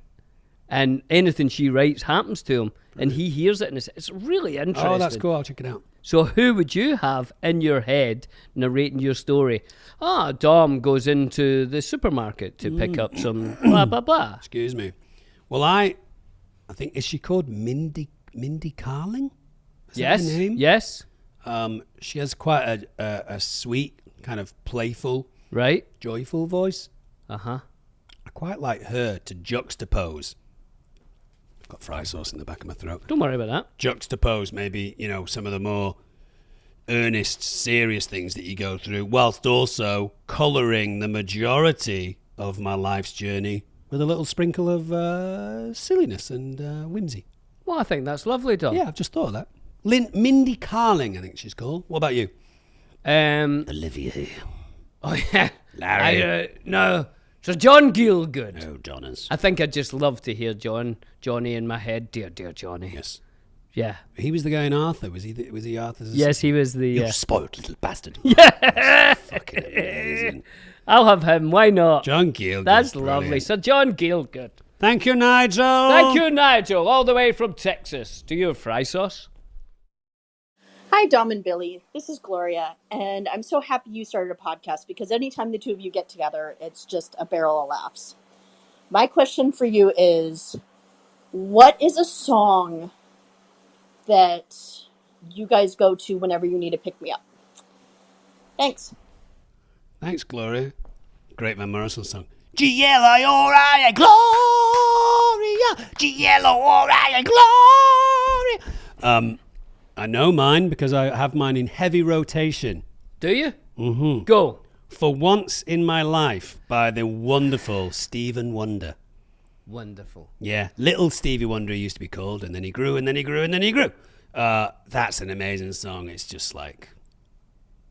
And anything she writes happens to him. And he hears it, and it's really interesting. Oh, that's cool. I'll check it out. So who would you have in your head narrating your story? Dom goes into the supermarket to pick up some blah, blah, blah. Excuse me. Well, I think, is she called Mindy Carling? Is that her name? Yes, She has quite a sweet, kind of playful, right. joyful voice. Uh-huh. I quite like her to juxtapose. I've got fry sauce in the back of my throat. Don't worry about that. Juxtapose maybe, some of the more earnest, serious things that you go through, whilst also colouring the majority of my life's journey with a little sprinkle of silliness and whimsy. Well, I think that's lovely, Dom. Yeah, I've just thought of that. Mindy Carling, I think she's called. What about you? Olivia. Oh, yeah. Larry. No. So John Gielgud. Oh, Donners. I think I'd just love to hear Johnny in my head. Dear Johnny. Yes. Yeah. He was the guy in Arthur. Was he Arthur's? Yes, he was the... You spoiled little bastard. Yeah. Fucking amazing. I'll have him. Why not? John Gielgud. That's brilliant. lovely. So John Gielgud. Thank you, Nigel. Thank you, Nigel, all the way from Texas. Do you have fry sauce? Hi, Dom and Billy. This is Gloria, and I'm so happy you started a podcast because anytime the two of you get together, it's just a barrel of laughs. My question for you is, what is a song that you guys go to whenever you need to pick me up? Thanks. Thanks, Gloria. Great Van Morrison song. G-L-I-O-R-I, Gloria. G-L-O-R-I, Gloria. I know mine because I have mine in heavy rotation. Do you? Mm-hmm. Go. For Once in My Life by the wonderful Stephen Wonder. Wonderful. Yeah, Little Stevie Wonder he used to be called, and then he grew, and then he grew, and then he grew. That's an amazing song. It's just like,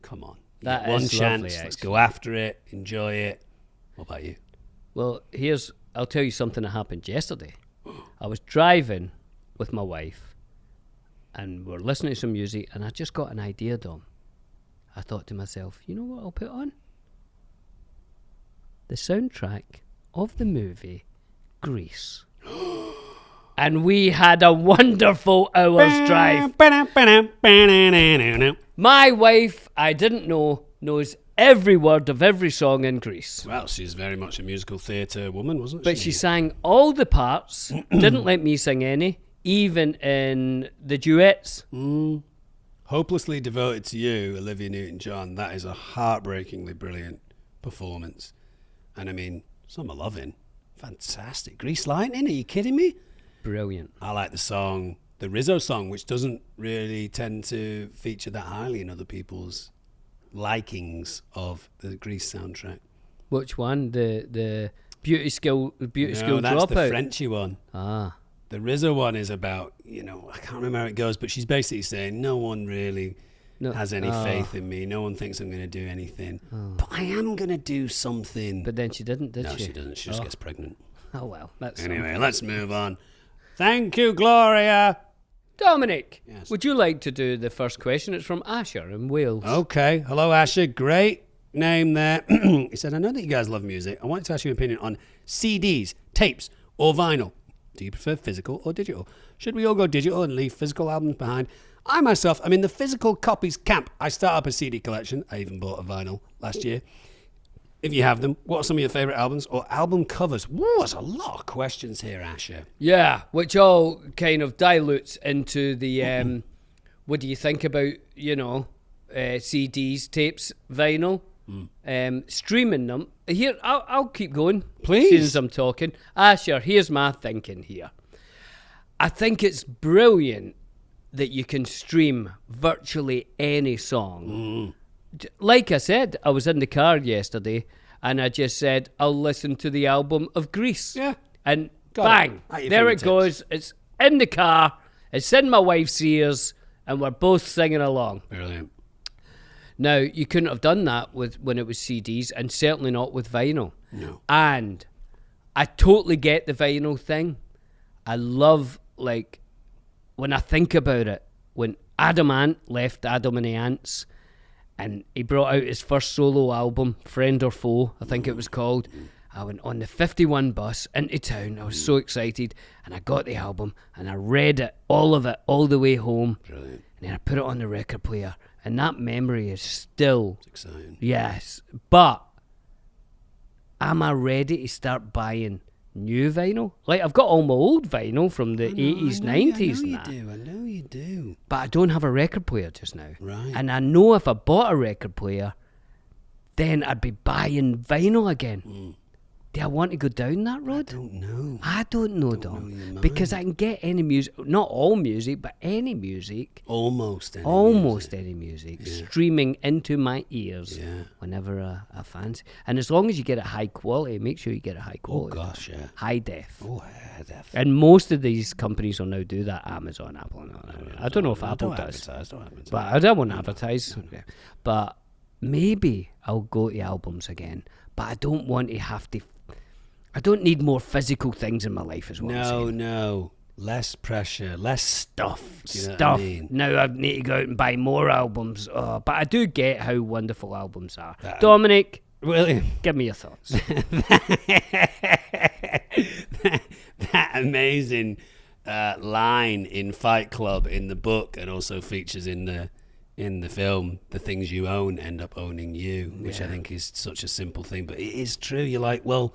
come on. You That get one is chance, lovely, let's actually. go after it, enjoy it. What about you? Well, I'll tell you something that happened yesterday. I was driving with my wife, and we're listening to some music, and I just got an idea, Dom. I thought to myself, you know what I'll put on? The soundtrack of the movie Grease. And we had a wonderful hour's drive. My wife, I didn't know, knows every word of every song in Grease. Well, she's very much a musical theatre woman, wasn't But she sang all the parts, didn't let me sing any, even in the duets. Hopelessly Devoted to You, Olivia Newton-John. That is a heartbreakingly brilliant performance. And I mean, Summer Lovin', fantastic. Grease Lightning, are you kidding me? Brilliant. I like the song, the Rizzo song, which doesn't really tend to feature that highly in other people's likings of the Grease soundtrack. Which one? The Beauty School No, Dropout? that's the Frenchy one. Ah. The Rizzo one is about, I can't remember how it goes, but she's basically saying no one really has any faith in me. No one thinks I'm going to do anything. But I am going to do something. But then she didn't, did No, she? she doesn't. She just gets pregnant. Oh, well. That's Anyway, something. let's move on. Thank you, Gloria. Dominic, Yes. would you like to do the first question? It's from Asher in Wales. Okay. Hello, Asher. Great name there. He said, I know that you guys love music. I wanted to ask your opinion on CDs, tapes, or vinyl. Do you prefer physical or digital? Should we all go digital and leave physical albums behind? I myself am in the physical copies camp. I start up a CD collection. I even bought a vinyl last year. If you have them, what are some of your favourite albums or album covers? Woo, there's a lot of questions here, Asher. Yeah, which all kind of dilutes into the, what do you think about, CDs, tapes, vinyl, streaming them. Here, I'll keep going. Please. Since I'm talking. Asher, here's my thinking here. I think it's brilliant that you can stream virtually any song. Like I said, I was in the car yesterday and I just said, I'll listen to the album of Grease. Yeah. And Got bang, it. At your there it fingertips. goes. It's in the car, it's in my wife's ears, and we're both singing along. Brilliant. Now, you couldn't have done that when it was CDs, and certainly not with vinyl. No. And I totally get the vinyl thing. I love, when I think about it, when Adam Ant left Adam and the Ants, and he brought out his first solo album, Friend or Foe, I think it was called. I went on the 51 bus into town. I was so excited, and I got the album, and I read it, all of it, all the way home. Brilliant. And then I put it on the record player, and that memory is still, Exciting. yes. But am I ready to start buying new vinyl? I've got all my old vinyl from the 80s, 90s and that. I know you do. But I don't have a record player just now. Right. And I know if I bought a record player, then I'd be buying vinyl again. Do I want to go down that road? Don't know. I don't know, know Dom. your Because mind. I can get any music, not all music, but any music, Almost any almost music. any music, Yeah. streaming into my ears Yeah. whenever I fancy. And as long as you get it high quality, make sure you get it high Oh, quality. gosh, yeah. High def. Oh, yeah, definitely. And most of these companies will now do that. Amazon, Apple. No. I don't know if Apple does. Don't advertise. But I don't want to advertise. Okay. But maybe I'll go to albums again. But I don't want to have to. I don't need more physical things in my life as well. No. Less pressure, less stuff. Do you know Stuff. what I mean? Now I need to go out and buy more albums. Oh, but I do get how wonderful albums are. Dominic, William, give me your thoughts. that amazing line in Fight Club in the book, and also features in the film, the things you own end up owning you, which I think is such a simple thing, but it is true. You're like, well,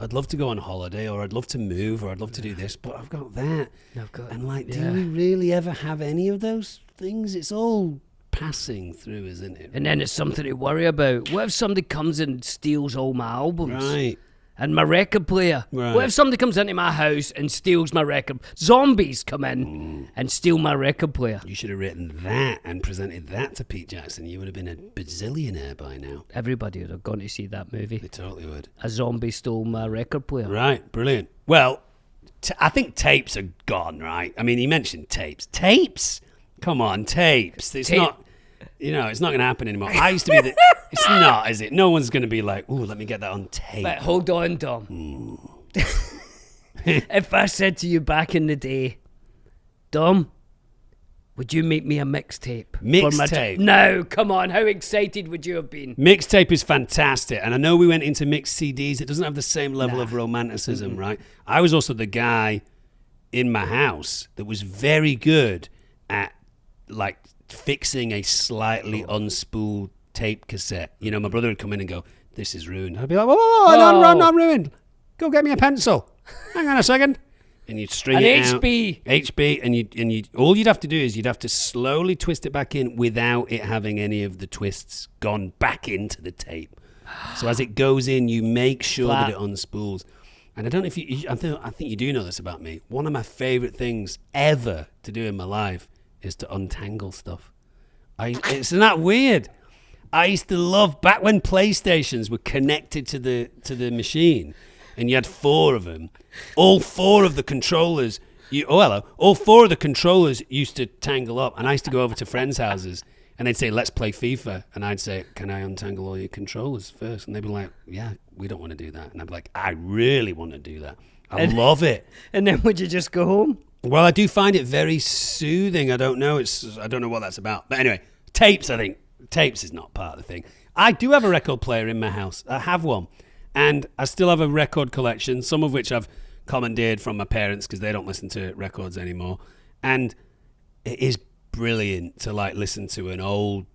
I'd love to go on holiday, or I'd love to move, or I'd love to do this, but I've got that. Do we really ever have any of those things? It's all passing through, isn't it? And then it's something to worry about. What if somebody comes and steals all my albums? Right. and my record player. Right. What if somebody comes into my house and steals my record? Zombies come in and steal my record player. You should have written that and presented that to Pete Jackson. You would have been a bazillionaire by now. Everybody would have gone to see that movie. They totally would. A zombie stole my record player. Right, brilliant. Well, I think tapes are gone, right? I mean, he mentioned tapes. Tapes? Come on, tapes. It's not, it's not going to happen anymore. I used to be it's not, is it? No one's going to be like, ooh, let me get that on tape. But hold on, Dom. If I said to you back in the day, Dom, would you make me a mixtape? Mixtape? No, come on. How excited would you have been? Mixtape is fantastic. And I know we went into mixed CDs. It doesn't have the same level of romanticism, right? I was also the guy in my house that was very good at, like, fixing a slightly unspooled tape cassette. You know, my brother would come in and go, this is ruined. I'd be like, whoa, not ruined. Go get me a pencil. Hang on a second. And you'd string it out. HB, and you all you'd have to do is you'd have to slowly twist it back in without it having any of the twists gone back into the tape. So as it goes in, you make sure that it unspools. And I don't know if I think you do know this about me. One of my favorite things ever to do in my life is to untangle stuff. Isn't that weird? I used to love back when PlayStations were connected to the machine. And you had 4 of them. All 4 of the controllers, all 4 of the controllers used to tangle up. And I used to go over to friends' houses and they'd say, let's play FIFA. And I'd say, can I untangle all your controllers first? And they'd be like, yeah, we don't want to do that. And I'd be like, I really want to do that. I love it. And then would you just go home? Well, I do find it very soothing. I don't know what that's about. But anyway, tapes, I think. Tapes is not part of the thing. I do have a record player in my house. I have one. And I still have a record collection, some of which I've commandeered from my parents because they don't listen to records anymore. And it is brilliant to like listen to an old,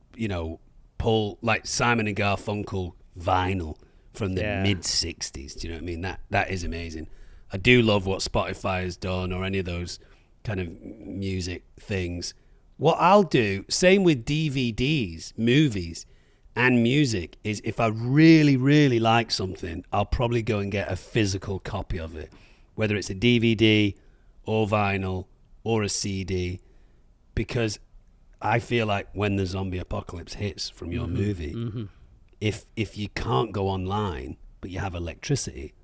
like Simon and Garfunkel vinyl from the mid-'60s. Do you know what I mean? That is amazing. I do love what Spotify has done or any of those kind of music things. What I'll do, same with DVDs, movies, and music, is if I really, really like something, I'll probably go and get a physical copy of it, whether it's a DVD or vinyl or a CD, because I feel like when the zombie apocalypse hits from your movie, if you can't go online but you have electricity,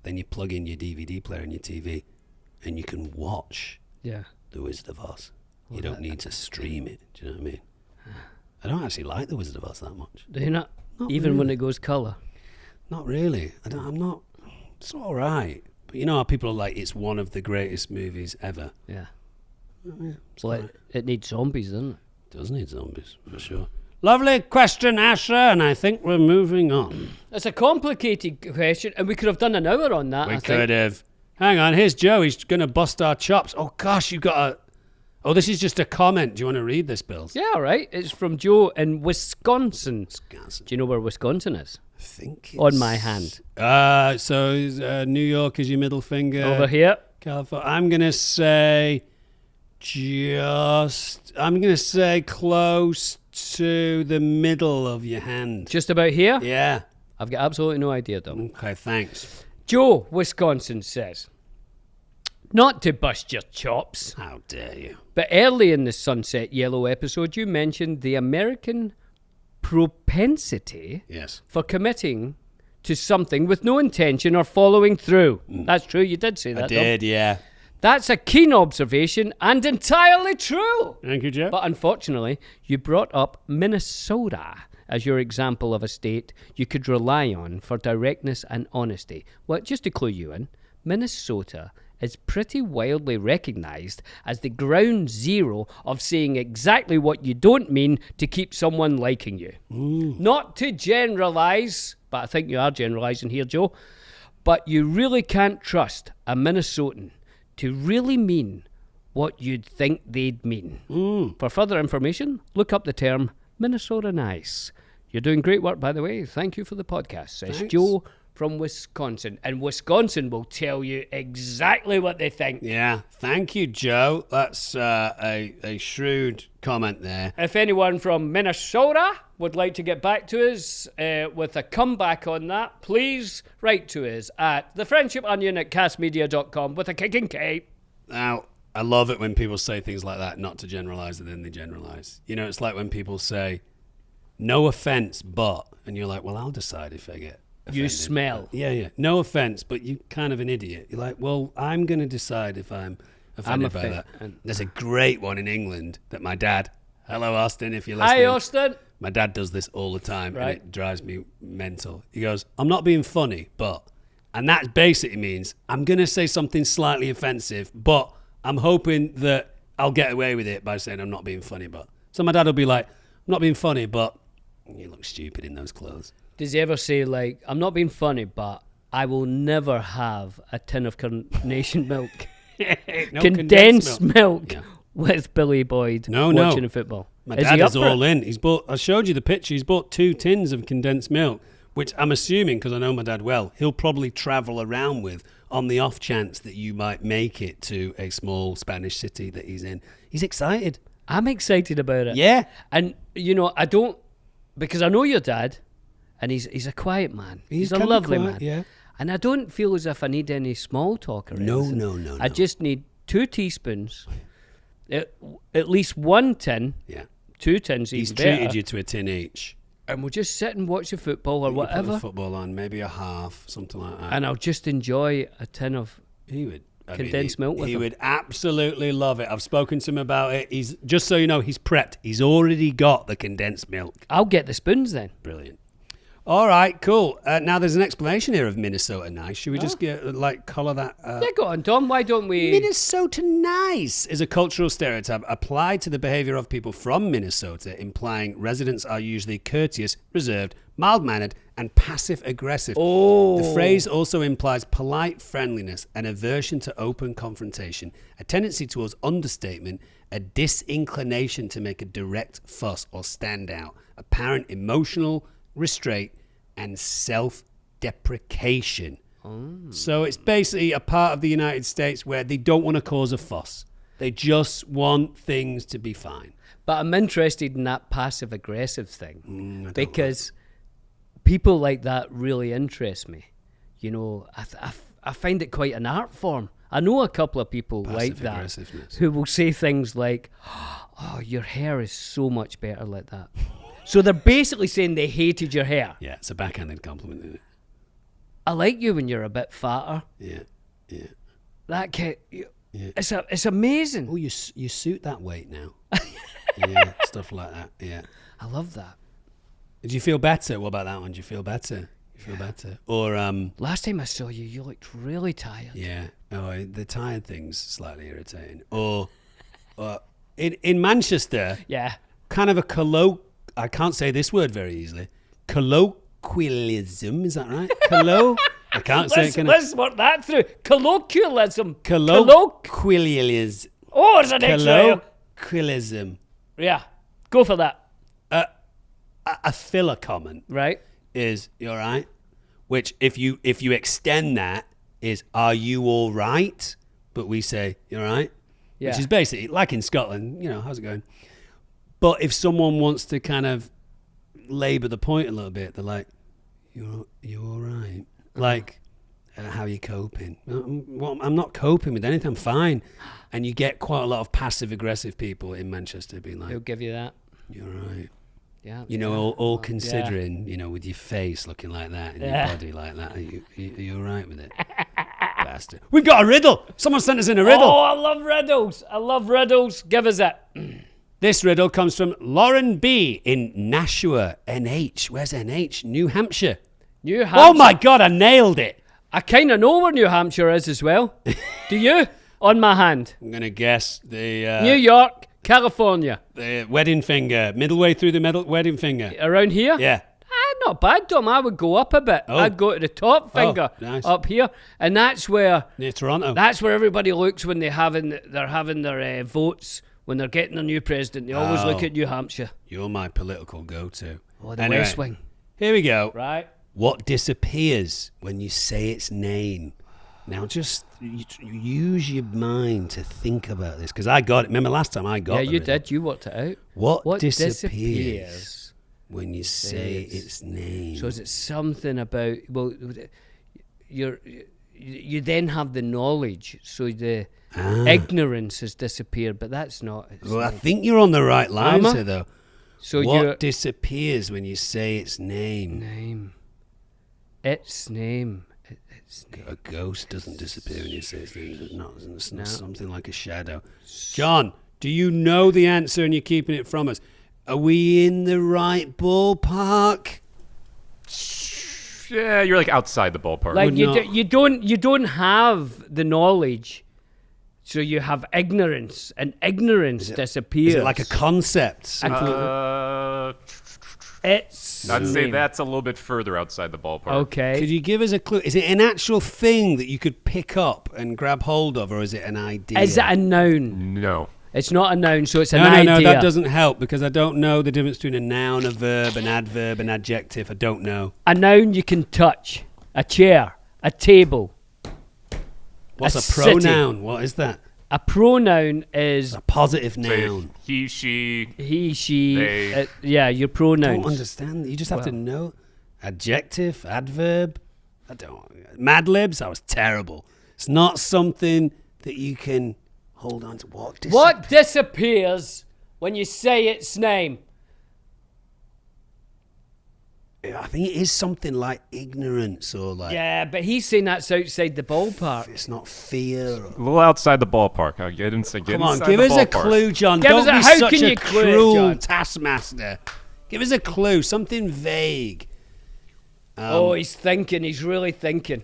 then you plug in your DVD player and your TV and you can watch The Wizard of Oz. You don't need to stream it. Do you know what I mean? I don't actually like The Wizard of Oz that much. Do you not? Even really. when it goes colour? Not really. I'm not. It's all right. But you know how people are like, it's one of the greatest movies ever. Yeah. Well, it needs zombies, doesn't it? It does need zombies, for sure. Lovely question, Asher, and I think we're moving on. It's a complicated question, and we could have done an hour on that, We could have. Hang on, here's Joe. He's going to bust our chops. Oh, gosh, you've got a... Oh, this is just a comment. Do you want to read this, Bills? Yeah, all right. It's from Joe in Wisconsin. Do you know where Wisconsin is? I think it's... On my hand. So New York is your middle finger. Over here. California. I'm going to say close to the middle of your hand. Just about here? Yeah. I've got absolutely no idea, though. Okay, thanks. Joe, Wisconsin says, not to bust your chops. How dare you? But early in the Sunset Yellow episode, you mentioned the American propensity for committing to something with no intention or following through. That's true. You did say that. I did, yeah. That's a keen observation and entirely true. Thank you, Joe. But unfortunately, you brought up Minnesota as your example of a state you could rely on for directness and honesty. Well, just to clue you in, Minnesota is pretty wildly recognized as the ground zero of saying exactly what you don't mean to keep someone liking you. Not to generalize, but I think you are generalizing here, Joe, but you really can't trust a Minnesotan to really mean what you'd think they'd mean. For further information, look up the term Minnesota nice. You're doing great work, by the way. Thank you for the podcast, says Joe from Wisconsin. And Wisconsin will tell you exactly what they think. Yeah, thank you, Joe. That's a shrewd comment there. If anyone from Minnesota would like to get back to us with a comeback on that, please write to us at thefriendshiponion@castmedia.com with a kicking K. Now, I love it when people say things like that, not to generalize, and then they generalize. You know, it's like when people say, no offense, but, and you're like, well, I'll decide if I get offended. You smell. Yeah. No offense, but you're kind of an idiot. You're like, well, I'm going to decide if I'm offended by that. There's a great one in England that my dad, hello, Austin, if you're listening. Hi, Austin. My dad does this all the time, Right. and it drives me mental. He goes, I'm not being funny, but, and that basically means I'm going to say something slightly offensive, but I'm hoping that I'll get away with it by saying I'm not being funny, but. So my dad will be like, I'm not being funny, but you look stupid in those clothes. Does he ever say, like, I'm not being funny, but I will never have a tin of carnation milk, No condensed milk Yeah. with Billy Boyd No. watching the football? My Is dad he up is for all it? in. He's bought, I showed you the picture, he's bought 2 tins of condensed milk, which I'm assuming, because I know my dad well, he'll probably travel around with on the off chance that you might make it to a small Spanish city that he's in. He's excited. I'm excited about it. Yeah. And, you know, I don't, because I know your dad, and he's a quiet man. He's a kinda lovely quiet, man. yeah. And I don't feel as if I need any small talk or No, anything. no. I just need 2 teaspoons, at least 1 tin, Yeah. 2 tins He's even better, treated you to a tin each. and we'll just sit and watch the football or You put the whatever, football on, maybe a half, something like that. and I'll just enjoy a tin of He would. condensed milk with He him. would absolutely love it. I've spoken to him about it. He's, just so you know, he's prepped. He's already got the condensed milk. I'll get the spoons then. Brilliant. All right, cool. Now there's an explanation here of Minnesota Nice. Should we just colour that? Yeah, go on, Tom. Why don't we? Minnesota Nice is a cultural stereotype applied to the behavior of people from Minnesota, implying residents are usually courteous, reserved, mild-mannered, and passive-aggressive. Oh. The phrase also implies polite friendliness, an aversion to open confrontation, a tendency towards understatement, a disinclination to make a direct fuss or stand out, apparent emotional restraint, and self-deprecation. So it's basically a part of the United States where they don't want to cause a fuss. They just want things to be fine. But I'm interested in that passive-aggressive thing I don't because people like that really interest me. You know, I find it quite an art form. I know a couple of people like that Passive-aggressiveness. who will say things like, oh, your hair is so much better like that. So they're basically saying they hated your hair. Yeah, it's a backhanded compliment, isn't it? I like you when you're a bit fatter. Yeah. That kid, Yeah. it's amazing. Oh, you suit that weight now. Yeah, stuff like that. Yeah. I love that. Did you feel better? What about that one? Did you feel better? You feel better? Or Last time I saw you, you looked really tired. yeah. Oh, the tired thing's slightly irritating. Or in Manchester, Yeah. kind of a I can't say this word very easily. Colloquialism, is that right? I can't say it. Let's work that through. Colloquialism. Colloquialism. Oh, it's an X-ray. Colloquialism. Yeah. Go for that. A filler comment Right. is "you all right," which if you extend that is "are you all right?" But we say "you all right," Yeah. which is basically like in Scotland. You know, how's it going? But if someone wants to kind of labour the point a little bit, they're like, "You all right?" Like, how are you coping? Well, I'm not coping with anything. I'm fine. And you get quite a lot of passive-aggressive people in Manchester being like, He'll give you that. "You're right." Yeah. You know, all considering, you know, with your face looking like that and your body like that, are you all right with it? Bastard. We've got a riddle. Someone sent us in a riddle. Oh, I love riddles. I love riddles. Give us it. This riddle comes from Lauren B. in Nashua, NH. Where's NH? New Hampshire. New Hampshire. Oh my God, I nailed it. I kind of know where New Hampshire is as well. Do you? On my hand. I'm going to guess the New York, California. the wedding finger, middle way through the middle wedding finger. Around here? Yeah. Not bad, Tom. I would go up a bit. Oh. I'd go to the top finger nice. up here. And that's where Near Toronto. everybody looks when they're having their votes, when they're getting a new president. They always look at New Hampshire. You're my political go-to. Oh, the West Wing. Here we go. Right. What disappears when you say its name? Now, just use your mind to think about this, because I got it. Remember last time I got Yeah, the you riddle? did. You worked it out. What disappears when you say its name. So is it something about, well, you then have the knowledge, so the ignorance has disappeared, but that's not. Well, I think you're on the right lines Am I? here, though. So what disappears when you say its name? Its name. A ghost doesn't disappear when you say its name. It's not something like a shadow. John, do you know the answer and you're keeping it from us? Are we in the right ballpark? Yeah, you're like outside the ballpark. Like you don't have the knowledge, so you have ignorance, and ignorance disappears. Is it like a concept? I'd say that's a little bit further outside the ballpark. Okay. Could you give us a clue? Is it an actual thing that you could pick up and grab hold of, or is it an idea? Is it a noun? No. It's not a noun, so it's an idea. No, that doesn't help because I don't know the difference between a noun, a verb, an adverb, an adjective. I don't know. A noun you can touch. A chair. A table. What's a city. pronoun? What is that? A pronoun is A positive Say noun. he, she. he, she. They. Yeah, your pronouns. I don't understand. You just have to know. Adjective, adverb. I don't. Mad Libs, that was terrible. It's not something that you can hold on to. What disappears when you say its name? I think it is something like ignorance or like. Yeah, but he's saying that's outside the ballpark. It's not fear. A little outside the ballpark. I'll get inside. Come on, inside give the us a ballpark. clue, John. Give Don't us a- be how such can a you clue it, cruel John? taskmaster. Give us a clue, something vague. He's thinking. He's really thinking.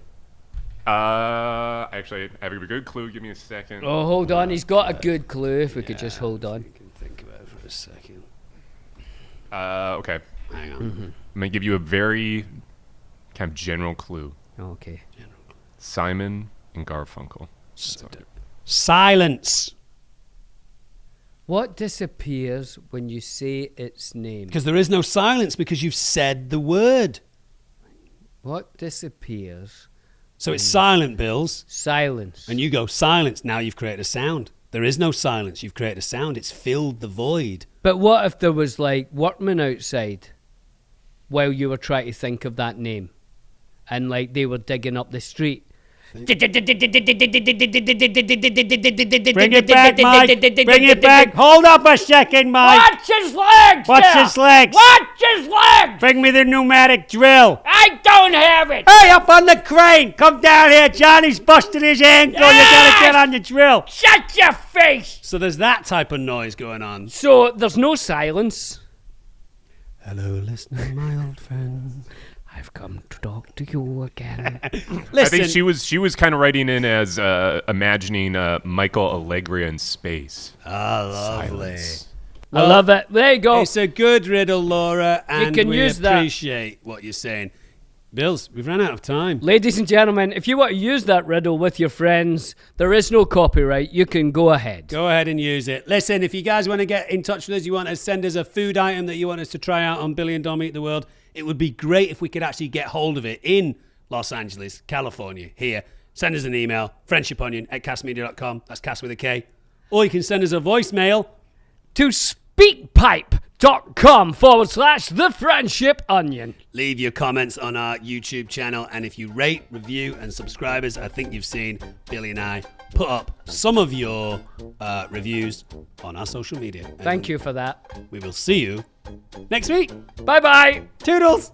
Actually, I have a good clue. Give me a second. Oh, hold on. He's got a good clue. If we could just hold on. You can think about it for a second. Okay. Hang on. I'm gonna give you a very kind of general clue. Okay. Simon and Garfunkel. That's all. Silence. What disappears when you say its name? Because there is no silence because you've said the word. What disappears? So it's silent, Bills. Silence. And you go, silence. Now you've created a sound. There is no silence. You've created a sound. It's filled the void. But what if there was like workmen outside while you were trying to think of that name, and like they were digging up the street? Bring it back, Mike. Bring it back. Hold up a second, Mike. Watch his legs! Watch there! his legs. Watch his legs! Bring me the pneumatic drill. I don't have it! Hey, up on the crane. Come down here. Johnny's busted his ankle. You gotta get on your drill. Shut your face! So there's that type of noise going on. So there's no silence. Hello, listener, my old friend. I've come to talk to you again. Listen, I think she was kind of writing in as imagining Michael Allegria in space. lovely. Silence. I love it. There you go. It's a good riddle, Laura, and can we use that. appreciate what you're saying. Bills, we've run out of time. Ladies and gentlemen, if you want to use that riddle with your friends, there is no copyright. You can go ahead. Go ahead and use it. Listen, if you guys want to get in touch with us, you want to send us a food item that you want us to try out on Billy and Dom Eat the World, it would be great if we could actually get hold of it in Los Angeles, California, here. Send us an email, friendshiponion@castmedia.com. That's cast with a K. Or you can send us a voicemail To speakpipe.com/The Friendship Onion. Leave your comments on our YouTube channel, and if you rate, review, and subscribe us, I think you've seen Billy and I put up some of your reviews on our social media. Thank you for that. We will see you next week. Bye-bye. Toodles!